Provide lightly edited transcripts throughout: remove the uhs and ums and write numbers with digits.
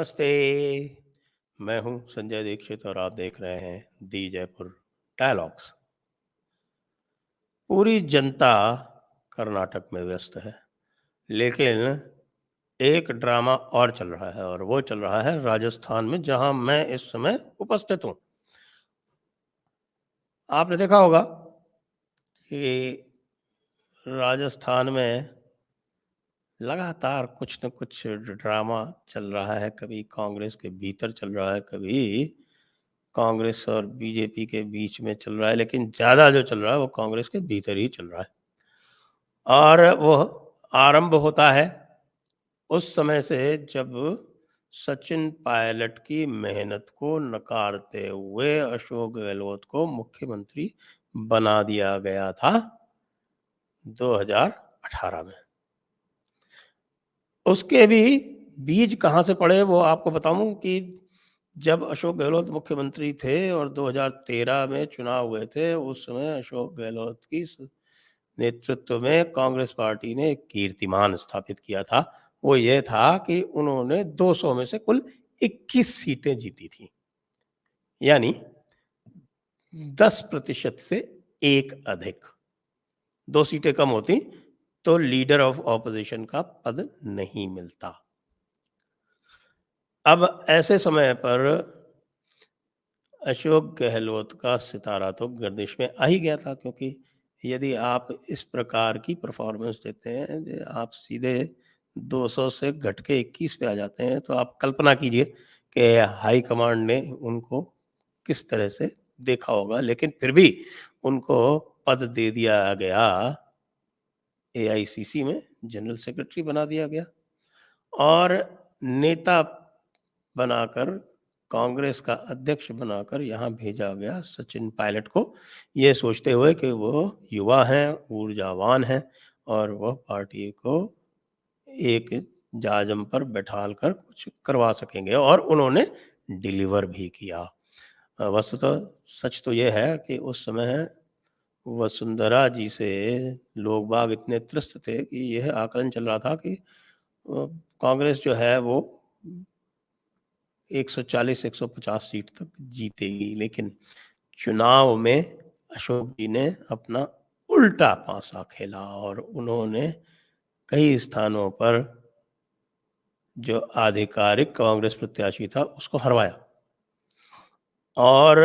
नमस्ते। मैं हूं संजय दीक्षित और आप देख रहे हैं दी जयपुर डायलॉग्स। पूरी जनता कर्नाटक में व्यस्त है, लेकिन एक ड्रामा और चल रहा है और वो चल रहा है राजस्थान में, जहां मैं इस समय उपस्थित हूं। आपने देखा होगा कि राजस्थान में लगातार कुछ न कुछ ड्रामा चल रहा है। कभी कांग्रेस के भीतर चल रहा है, कभी कांग्रेस और बीजेपी के बीच में चल रहा है, लेकिन ज़्यादा जो चल रहा है वो कांग्रेस के भीतर ही चल रहा है। और वो आरंभ होता है उस समय से जब सचिन पायलट की मेहनत को नकारते हुए अशोक गहलोत को मुख्यमंत्री बना दिया गया था 2018 में। उसके भी बीज कहाँ से पड़े वो आपको बताऊं कि जब अशोक गहलोत मुख्यमंत्री थे और 2013 में चुनाव हुए थे, उस समय अशोक गहलोत की नेतृत्व में कांग्रेस पार्टी ने एक कीर्तिमान स्थापित किया था। वो ये था कि उन्होंने 200 में से कुल 21 सीटें जीती थी, यानी 10% से एक अधिक। 2 सीटें कम होती तो लीडर ऑफ ऑपोजिशन का पद नहीं मिलता। अब ऐसे समय पर अशोक गहलोत का सितारा तो गर्दिश में आ ही गया था, क्योंकि यदि आप इस प्रकार की परफॉर्मेंस देते हैं, आप सीधे 200 से घट के 21 पे आ जाते हैं, तो आप कल्पना कीजिए कि हाई कमांड ने उनको किस तरह से देखा होगा। लेकिन फिर भी उनको पद दे दिया गया, एआईसीसी में जनरल सेक्रेटरी बना दिया गया और नेता बनाकर, कांग्रेस का अध्यक्ष बनाकर यहाँ भेजा गया सचिन पायलट को, ये सोचते हुए कि वो युवा हैं, ऊर्जावान हैं और वह पार्टी को एक जाजम पर बैठाल कर कुछ करवा सकेंगे, और उन्होंने डिलीवर भी किया। वस्तुतः सच तो ये है कि उस समय वसुंधरा जी से लोग बाग इतने त्रस्त थे कि यह आकलन चल रहा था कि कांग्रेस जो है वो 140-150 सीट तक जीतेगी। लेकिन चुनाव में अशोक जी ने अपना उल्टा पासा खेला और उन्होंने कई स्थानों पर जो आधिकारिक कांग्रेस प्रत्याशी था उसको हरवाया और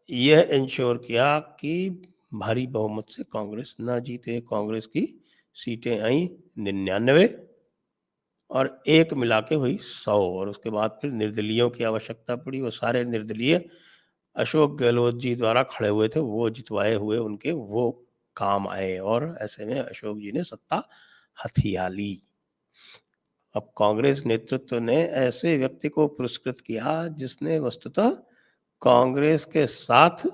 यह इंश्योर किया कि भारी बहुमत से कांग्रेस ना जीते। कांग्रेस की सीटें आई 99 और एक मिला के हुई 100, और उसके बाद फिर निर्दलीयों की आवश्यकता पड़ी। वो सारे निर्दलीय अशोक गहलोत जी द्वारा खड़े हुए थे, वो जितवाए हुए उनके वो काम आए और ऐसे में अशोक जी ने सत्ता हथिया ली। अब कांग्रेस नेतृत्व ने ऐसे व्यक्ति को पुरस्कृत किया जिसने वस्तुतः कांग्रेस के साथ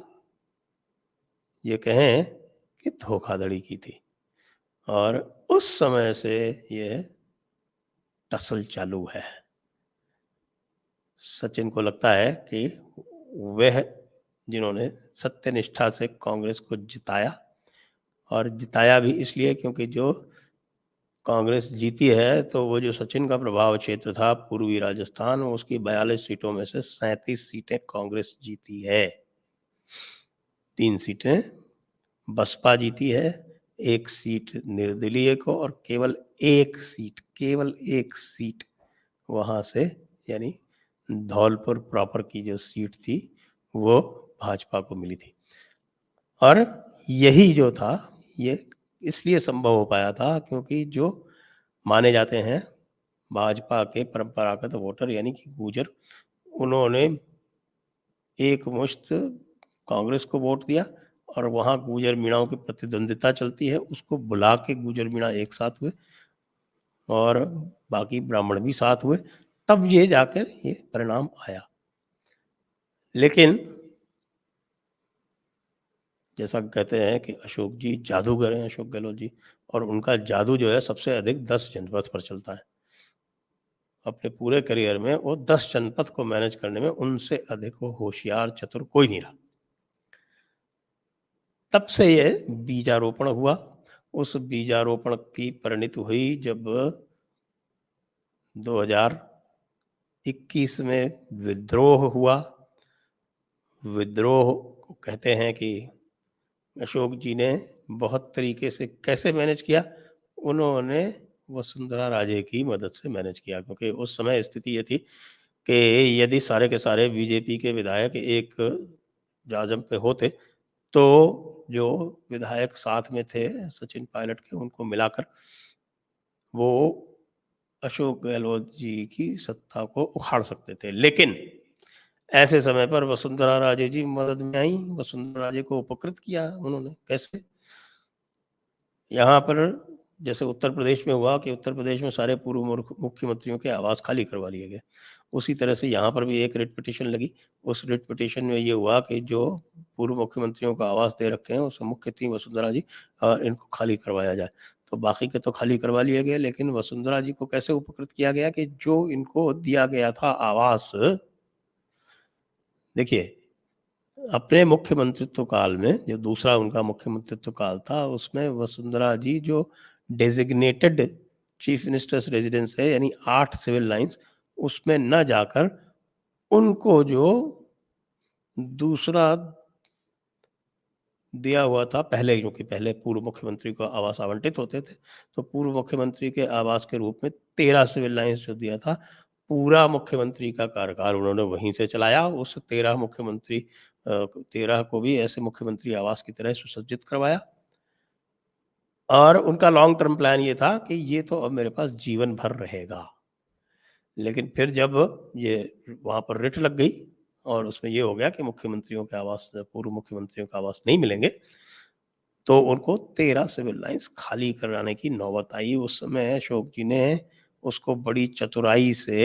ये कहें कि धोखाधड़ी की थी, और उस समय से यह टसल चालू है। सचिन को लगता है कि वह जिन्होंने सत्यनिष्ठा से कांग्रेस को जिताया, और जिताया भी इसलिए क्योंकि जो कांग्रेस जीती है तो वो जो सचिन का प्रभाव क्षेत्र था पूर्वी राजस्थान, उसकी 42 सीटों में से 37 सीटें कांग्रेस जीती है। 3 सीटें बसपा जीती है, 1 सीट निर्दलीय को, और केवल एक सीट वहां से, यानी धौलपुर प्रॉपर की जो सीट थी वो भाजपा को मिली थी। और यही जो था ये इसलिए संभव हो पाया था क्योंकि जो माने जाते हैं भाजपा के परंपरागत वोटर यानी कि गुर्जर, उन्होंने एक मुश्त कांग्रेस को वोट दिया, और वहाँ गुर्जर मीणाओं की प्रतिद्वंदिता चलती है, उसको बुला के गुर्जर मीणा एक साथ हुए और बाकी ब्राह्मण भी साथ हुए, तब ये जाकर ये परिणाम आया। लेकिन जैसा कहते हैं कि अशोक जी जादूगर हैं, अशोक गहलोत जी, और उनका जादू जो है सबसे अधिक 10 जनपद पर चलता है। अपने पूरे करियर में वो 10 जनपद को मैनेज करने में उनसे अधिक वो होशियार चतुर कोई नहीं रहा। तब से ये बीजारोपण हुआ। उस बीजारोपण की परिणति हुई जब 2000 21 में विद्रोह हुआ। विद्रोह को कहते हैं कि अशोक जी ने बहुत तरीके से कैसे मैनेज किया, उन्होंने वसुंधरा राजे की मदद से मैनेज किया, क्योंकि उस समय स्थिति ये थी कि यदि सारे के सारे बीजेपी के विधायक एक जाजम पे होते, तो जो विधायक साथ में थे सचिन पायलट के, उनको मिलाकर वो अशोक गहलोत जी की सत्ता को उखाड़ सकते थे। लेकिन ऐसे समय पर वसुंधरा राजे जी मदद में आई, वसुंधरा राजे को उपकृत किया उन्होंने। कैसे? यहाँ पर जैसे उत्तर प्रदेश में हुआ कि उत्तर प्रदेश में सारे पूर्व मुख्यमंत्रियों के आवास खाली करवा लिए गए, उसी तरह से यहाँ पर भी एक रिट पिटीशन लगी। उस रिट पिटीशन में ये हुआ कि जो पूर्व मुख्यमंत्रियों को आवास दे रखे हैं उसमें मुख्य थी वसुंधरा जी, और इनको खाली करवाया जाए। तो बाकी के तो खाली करवा लिए गए, लेकिन वसुंधरा जी को कैसे उपकृत किया गया कि जो इनको दिया गया था आवास, देखिए अपने मुख्यमंत्रित्व काल में, जो दूसरा उनका मुख्यमंत्रित्व काल था, उसमें वसुंधरा जी जो डेजिग्नेटेड चीफ मिनिस्टर्स रेजिडेंस है, यानी 8 सिविल लाइंस, उसमें न जाकर उनको जो दूसरा दिया हुआ था पहले, क्योंकि पहले पूर्व मुख्यमंत्री को आवास आवंटित होते थे, तो पूर्व मुख्यमंत्री के आवास के रूप में 13 सिविल लाइंस जो दिया था, पूरा मुख्यमंत्री का कार्यकाल उन्होंने वहीं से चलाया। उस 13 मुख्यमंत्री 13 को भी ऐसे मुख्यमंत्री आवास की तरह सुसज्जित करवाया, और उनका लॉन्ग टर्म प्लान ये था कि ये तो अब मेरे पास जीवन भर रहेगा। लेकिन फिर जब ये वहाँ पर रिट लग गई और उसमें ये हो गया कि मुख्यमंत्रियों के आवास, पूर्व मुख्यमंत्रियों का आवास नहीं मिलेंगे, तो उनको 13 सिविल लाइंस खाली कराने की नौबत आई। उस समय अशोक जी ने उसको बड़ी चतुराई से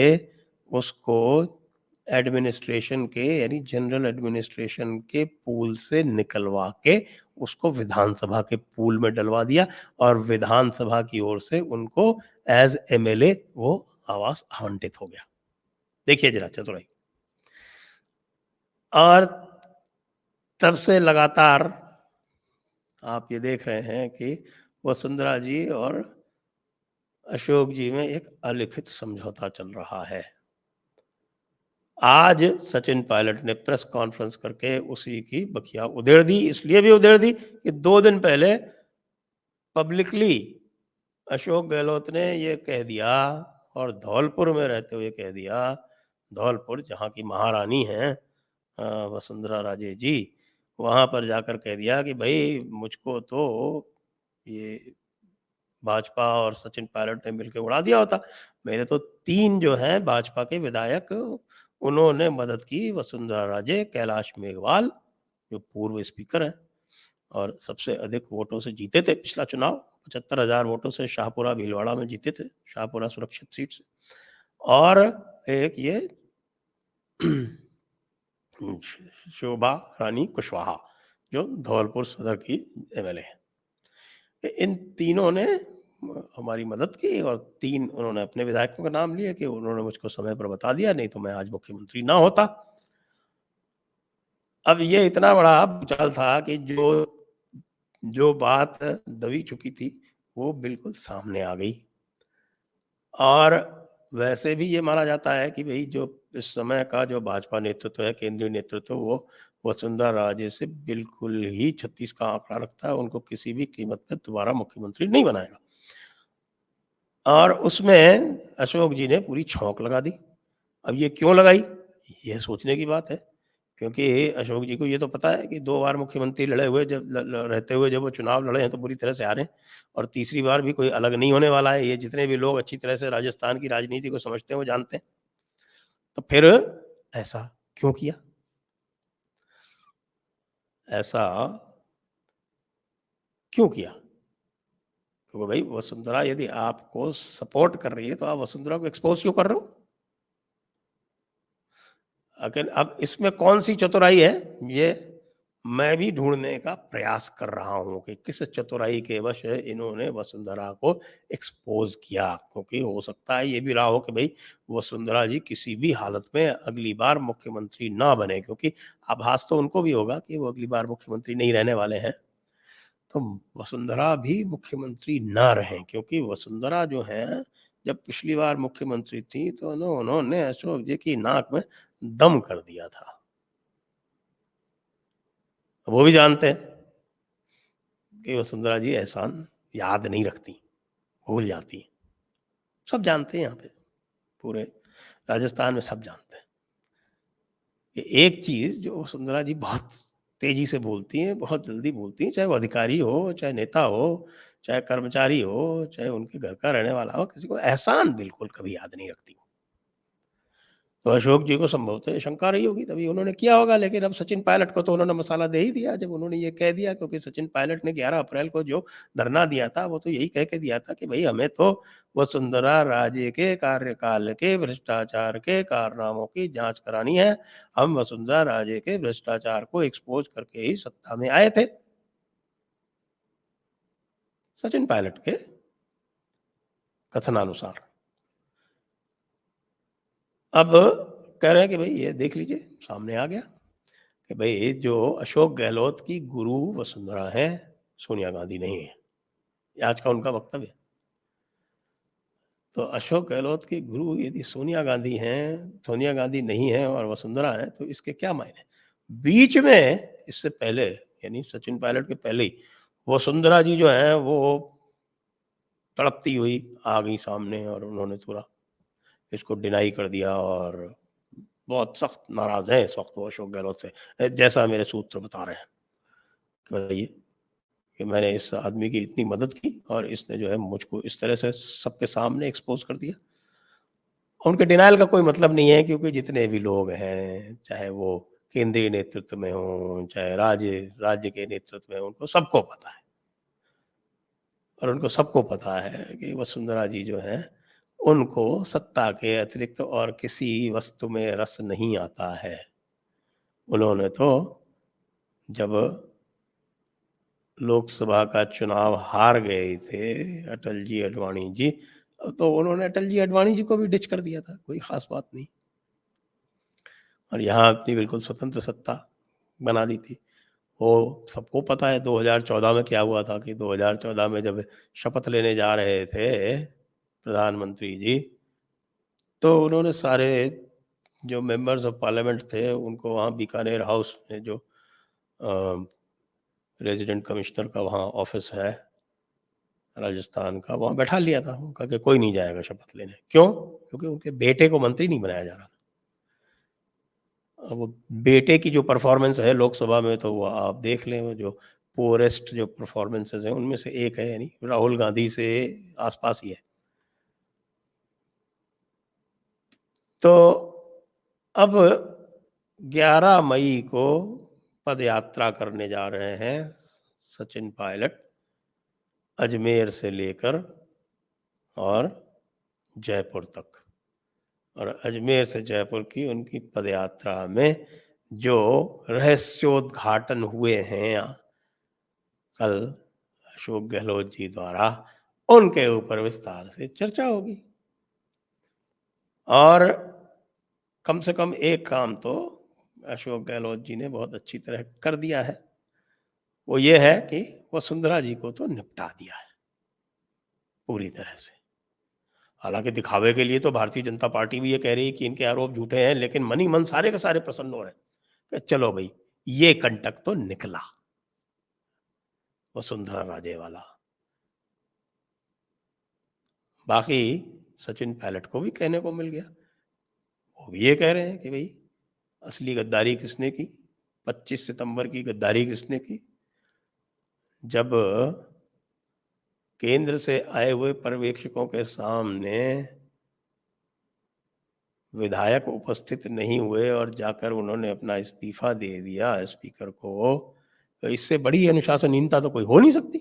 उसको एडमिनिस्ट्रेशन के, यानी जनरल एडमिनिस्ट्रेशन के पूल से निकलवा के उसको विधानसभा के पूल में डलवा दिया, और विधानसभा की ओर से उनको एज एमएलए वो आवास आवंटित हो गया। देखिए जरा चतुराई। और तब से लगातार आप ये देख रहे हैं कि वसुंधरा जी और अशोक जी में एक अलिखित समझौता चल रहा है। आज सचिन पायलट ने प्रेस कॉन्फ्रेंस करके उसी की बखिया उधेड़ दी। इसलिए भी उधेड़ दी कि 2 दिन पहले पब्लिकली अशोक गहलोत ने ये कह दिया, और धौलपुर में रहते हुए कह दिया, धौलपुर जहाँ की महारानी हैं वसुंधरा राजे जी, वहाँ पर जाकर कह दिया कि भाई मुझको तो ये भाजपा और सचिन पायलट ने मिलकर उड़ा दिया होता। मेरे तो 3 जो हैं भाजपा के विधायक, उन्होंने मदद की, वसुंधरा राजे, कैलाश मेघवाल जो पूर्व स्पीकर हैं और सबसे अधिक वोटों से जीते थे पिछला चुनाव, 75,000 वोटों से शाहपुरा भीलवाड़ा में जीते थे, शाहपुरा सुरक्षित सीट से। और एक ये शोभा रानी कुशवाहा जो धौलपुर सदर की एमएलए है। इन तीनों ने हमारी मदद की, और 3 उन्होंने अपने विधायकों का नाम लिया कि उन्होंने मुझको समय पर बता दिया, नहीं तो मैं आज मुख्यमंत्री ना होता। अब ये इतना बड़ा भूचाल था कि जो बात दबी चुकी थी वो बिल्कुल सामने आ गई। और वैसे भी ये माना जाता है कि भाई जो इस समय का जो भाजपा नेतृत्व है, केंद्रीय नेतृत्व, वो वसुंधरा राजे से बिल्कुल ही 36 का आंकड़ा रखता है, उनको किसी भी कीमत पे दोबारा मुख्यमंत्री नहीं बनाएगा। और उसमें अशोक जी ने पूरी छौंक लगा दी। अब ये क्यों लगाई? ये सोचने की बात है, क्योंकि अशोक जी को ये तो पता है कि 2 बार मुख्यमंत्री लड़े हुए, जब रहते हुए जब वो चुनाव लड़े हैं तो बुरी तरह से हारे, और तीसरी बार भी कोई अलग नहीं होने वाला है। ये जितने भी लोग अच्छी तरह से राजस्थान की राजनीति को समझते हैं वो जानते हैं। तो फिर ऐसा क्यों किया? ऐसा क्यों किया? क्योंकि भाई वसुंधरा यदि आपको सपोर्ट कर रही है तो आप वसुंधरा को एक्सपोज क्यों कर रहे हो? अगर अब इसमें कौन सी चतुराई है, ये मैं भी ढूंढने का प्रयास कर रहा हूं कि किस चतुराई के वश इन्होंने वसुंधरा को एक्सपोज किया। क्योंकि हो सकता है ये भी रहा हो कि भाई वसुंधरा जी किसी भी हालत में अगली बार मुख्यमंत्री ना बने, क्योंकि आभास तो उनको भी होगा कि वो अगली बार मुख्यमंत्री नहीं रहने वाले हैं। तो वसुंधरा भी मुख्यमंत्री ना रहे, क्योंकि वसुंधरा जो है जब पिछली बार मुख्यमंत्री थी तो उन्होंने अशोक जी की नाक में दम कर दिया था। वो भी जानते हैं कि वसुंधरा जी एहसान याद नहीं रखती, भूल जाती हैं। सब जानते हैं यहाँ पे, पूरे राजस्थान में सब जानते हैं कि एक चीज़ जो वसुंधरा जी बहुत तेज़ी से बोलती हैं, बहुत जल्दी बोलती हैं, चाहे वो अधिकारी हो, चाहे नेता हो, चाहे कर्मचारी हो, चाहे उनके घर का रहने वाला हो, किसी को एहसान बिल्कुल कभी याद नहीं रखती। तो अशोक जी को संभवतः शंका रही होगी, तभी उन्होंने किया होगा, लेकिन अब सचिन पायलट को तो उन्होंने मसाला दे ही दिया जब उन्होंने ये कह दिया, क्योंकि सचिन पायलट ने 11 अप्रैल को जो धरना दिया था, वो तो यही कह के दिया था कि भई हमें तो वसुंधरा राजे के कार्यकाल के भ्रष्टाचार के कारनामों की जाँच करानी है। हम वसुंधरा राजे के भ्रष्टाचार को एक्सपोज़ करके ही सत्ता में आए थे। सचिन पायलट के कथनानुसार। अब कह रहे हैं कि भई ये देख लीजिए, सामने आ गया कि भई जो अशोक गहलोत की गुरु वसुंधरा है, सोनिया गांधी नहीं है। ये आज का उनका वक्तव्य है। तो अशोक गहलोत की गुरु यदि सोनिया गांधी हैं, सोनिया गांधी नहीं है और वसुंधरा है, तो इसके क्या मायने? बीच में इससे पहले, यानी सचिन पायलट के पहले ही वसुंधरा जी जो हैं वो तड़पती हुई आ गई सामने और उन्होंने थोड़ा इसको डिनाई कर दिया और बहुत सख्त नाराज़ हैं इस वक़्त वो अशोक गहलोत से। जैसा मेरे सूत्र बता रहे हैं कि बताइए कि मैंने इस आदमी की इतनी मदद की और इसने जो है मुझको इस तरह से सबके सामने एक्सपोज़ कर दिया। उनके डिनायल का कोई मतलब नहीं है, क्योंकि जितने भी लोग हैं, चाहे वो केंद्रीय नेतृत्व में हों, चाहे राज्य राज्य के नेतृत्व में हों, उनको सबको पता है। और उनको सबको पता है कि वसुंधरा जी जो हैं, उनको सत्ता के अतिरिक्त और किसी वस्तु में रस नहीं आता है। उन्होंने तो जब लोकसभा का चुनाव हार गए थे अटल जी, अडवाणी जी, तो उन्होंने अटल जी, अडवाणी जी को भी डिच कर दिया था, कोई ख़ास बात नहीं। और यहाँ अपनी बिल्कुल स्वतंत्र सत्ता बना दी थी। वो सबको पता है 2014 में क्या हुआ था कि 2014 में जब शपथ लेने जा रहे थे प्रधानमंत्री जी, तो उन्होंने सारे जो मेंबर्स ऑफ पार्लियामेंट थे, उनको वहाँ बीकानेर हाउस में जो रेज़िडेंट कमिश्नर का वहाँ ऑफ़िस है राजस्थान का, वहाँ बैठा लिया था। वो कहा कि कोई नहीं जाएगा शपथ लेने। क्यों? क्योंकि उनके बेटे को मंत्री नहीं बनाया जा रहा था। अब वो बेटे की जो परफ़ॉर्मेंस है लोकसभा में, तो वो आप देख लें, वो जो पुअरेस्ट जो परफ़ॉर्मेंसेज़ हैं, उनमें से एक है, यानी राहुल गांधी से आस-पास ही है। तो अब 11 मई को पदयात्रा करने जा रहे हैं सचिन पायलट, अजमेर से लेकर और जयपुर तक। और अजमेर से जयपुर की उनकी पदयात्रा में जो रहस्योद्घाटन हुए हैं कल अशोक गहलोत जी द्वारा, उनके ऊपर विस्तार से चर्चा होगी। और कम से कम एक काम तो अशोक गहलोत जी ने बहुत अच्छी तरह कर दिया है। वो ये है कि वसुंधरा जी को तो निपटा दिया है पूरी तरह से। हालाँकि दिखावे के लिए तो भारतीय जनता पार्टी भी ये कह रही है कि इनके आरोप झूठे हैं, लेकिन मन ही मन सारे के सारे प्रसन्न हो रहे हैं कि चलो भई, ये कंटक तो निकला, वसुंधरा राजे वाला। बाकी सचिन पायलट को भी कहने को मिल गया। वो भी ये कह रहे हैं कि भई असली गद्दारी किसने की? 25 सितंबर की गद्दारी किसने की? जब केंद्र से आए हुए पर्यवेक्षकों के सामने विधायक उपस्थित नहीं हुए और जाकर उन्होंने अपना इस्तीफा दे दिया स्पीकर को, तो इससे बड़ी अनुशासनहीनता तो कोई हो नहीं सकती।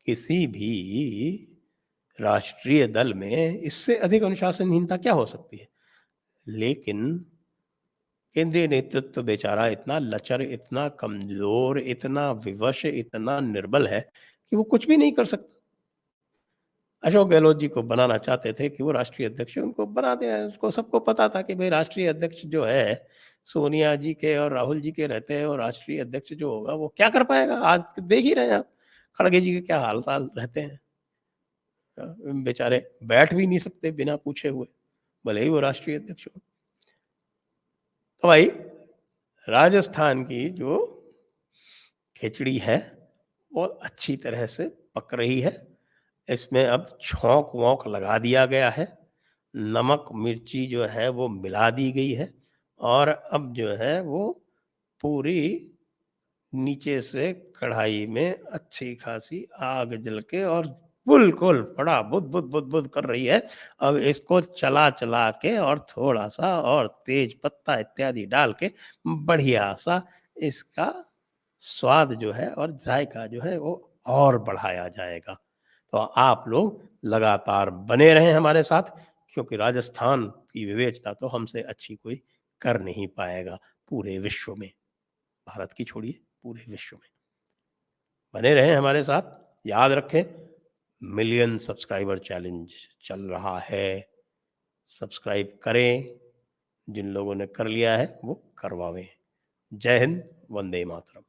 किसी भी राष्ट्रीय दल में इससे अधिक अनुशासनहीनता क्या हो सकती है? लेकिन केंद्रीय नेतृत्व बेचारा इतना लचर, इतना कमज़ोर, इतना विवश, इतना निर्बल है कि वो कुछ भी नहीं कर सकता। अशोक गहलोत जी को बनाना चाहते थे कि वो राष्ट्रीय अध्यक्ष, उनको बना दें। उसको सबको पता था कि भई राष्ट्रीय अध्यक्ष जो है, सोनिया जी के और राहुल जी के रहते हैं, और राष्ट्रीय अध्यक्ष जो होगा वो क्या कर पाएगा? आज देख ही रहे हैं आप, खड़गे जी के क्या हाल-चाल रहते हैं। बेचारे बैठ भी नहीं सकते बिना पूछे हुए, भले ही वो राष्ट्रीय अध्यक्ष हो। तो भाई राजस्थान की जो खिचड़ी है वो अच्छी तरह से पक रही है। इसमें अब छौंक वौंक लगा दिया गया है, नमक मिर्ची जो है वो मिला दी गई है, और अब जो है वो पूरी नीचे से कढ़ाई में अच्छी खासी आग जल के और बिल्कुल बड़ा बुद बुद बुद बुद कर रही है। अब इसको चला चला के और थोड़ा सा और तेज पत्ता इत्यादि डाल के बढ़िया सा इसका स्वाद जो है और जायका जो है वो और बढ़ाया जाएगा। तो आप लोग लगातार बने रहें हमारे साथ, क्योंकि राजस्थान की विवेचना तो हमसे अच्छी कोई कर नहीं पाएगा पूरे विश्व में। भारत की छोड़िए, पूरे विश्व में। बने रहें हमारे साथ। याद रखें, मिलियन सब्सक्राइबर चैलेंज चल रहा है। सब्सक्राइब करें, जिन लोगों ने कर लिया है वो करवावें। जय हिंद, वंदे मातरम।